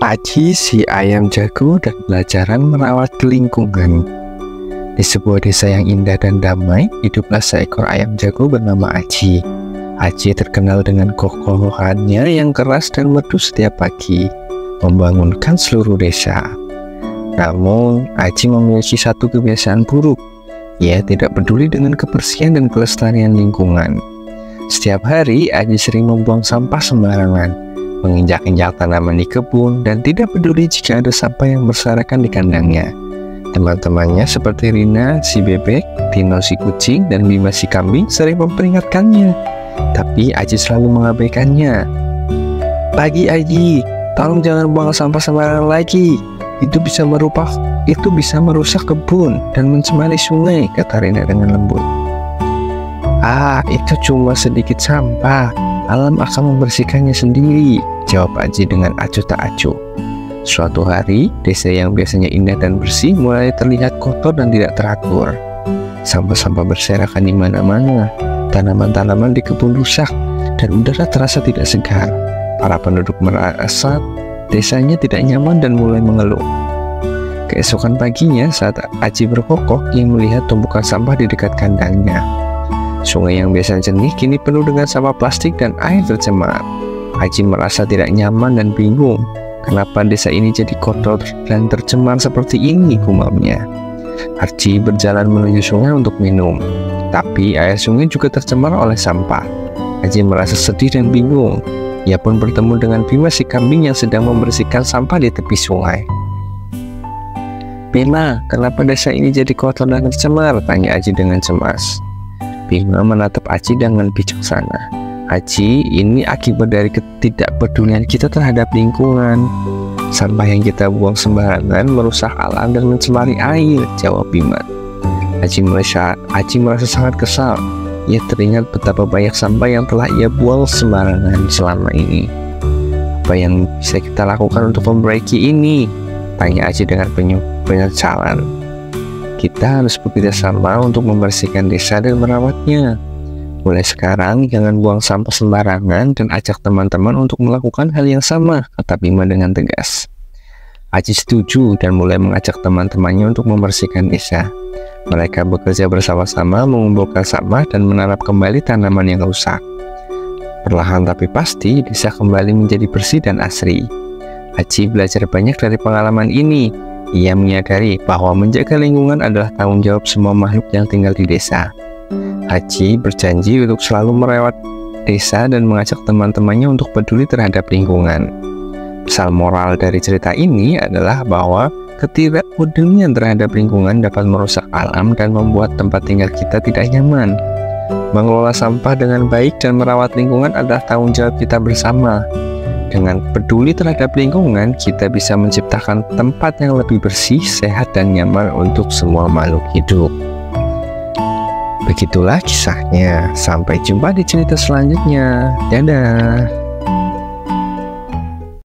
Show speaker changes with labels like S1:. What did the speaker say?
S1: Aji si ayam jago dan pelajaran merawat lingkungan. Di sebuah desa yang indah dan damai, hiduplah seekor ayam jago bernama Aji. Aji terkenal dengan kokohannya yang keras dan merdu setiap pagi, membangunkan seluruh desa. Namun, Aji memiliki satu kebiasaan buruk. Ia tidak peduli dengan kebersihan dan kelestarian lingkungan. Setiap hari, Aji sering membuang sampah sembarangan, menginjak-injak tanaman di kebun, dan tidak peduli jika ada sampah yang berserakan di kandangnya. Teman-temannya seperti Rina si bebek, Tino si kucing, dan Bima si kambing sering memperingatkannya, tapi Aji selalu mengabaikannya. "Pagi Aji, tolong jangan buang sampah sembarangan lagi. Itu bisa merusak kebun dan mencemari sungai," kata Rina dengan lembut. "Ah, itu cuma sedikit sampah. Alam akan membersihkannya sendiri," jawab Aji dengan acuh tak acuh. Suatu hari, desa yang biasanya indah dan bersih mulai terlihat kotor dan tidak teratur. Sampah-sampah berserakan di mana-mana, tanaman-tanaman di kebun rusak, dan udara terasa tidak segar. Para penduduk merasa desanya tidak nyaman dan mulai mengeluh. Keesokan paginya, saat Aji berkokok, ia melihat tumpukan sampah di dekat kandangnya. Sungai yang biasa jernih kini penuh dengan sampah plastik dan air tercemar. Aji merasa tidak nyaman dan bingung. Kenapa desa ini jadi kotor dan tercemar seperti ini, gumamnya. Aji berjalan menuju sungai untuk minum, tapi air sungai juga tercemar oleh sampah. Aji merasa sedih dan bingung. Ia pun bertemu dengan Bima si kambing yang sedang membersihkan sampah di tepi sungai. "Bima, kenapa desa ini jadi kotor dan tercemar?" tanya Aji dengan cemas. Bima menatap Aji dengan bijaksana. "Aji, ini akibat dari ketidakpedulian kita terhadap lingkungan. Sampah yang kita buang sembarangan merusak alam dan mencemari air," jawab Bima. Aji merasa sangat kesal. Ia teringat betapa banyak sampah yang telah ia buang sembarangan selama ini. "Apa yang bisa kita lakukan untuk memperbaiki ini?" tanya Aji dengan penyesalan. "Kita harus bekerja sama untuk membersihkan desa dan merawatnya. Mulai sekarang, jangan buang sampah sembarangan dan ajak teman-teman untuk melakukan hal yang sama," kata Bima dengan tegas. Aji setuju dan mulai mengajak teman-temannya untuk membersihkan desa. Mereka bekerja bersama-sama mengumpulkan sampah dan menanam kembali tanaman yang rusak. Perlahan tapi pasti, desa kembali menjadi bersih dan asri. Aji belajar banyak dari pengalaman ini. Ia menyadari bahwa menjaga lingkungan adalah tanggung jawab semua makhluk yang tinggal di desa. Aji berjanji untuk selalu merawat desa dan mengajak teman-temannya untuk peduli terhadap lingkungan. Pesan moral dari cerita ini adalah bahwa ketidakpedulian terhadap lingkungan dapat merusak alam dan membuat tempat tinggal kita tidak nyaman. Mengelola sampah dengan baik dan merawat lingkungan adalah tanggung jawab kita bersama. Dengan peduli terhadap lingkungan, kita bisa menciptakan tempat yang lebih bersih, sehat, dan nyaman untuk semua makhluk hidup. Begitulah kisahnya. Sampai jumpa di cerita selanjutnya. Dadah.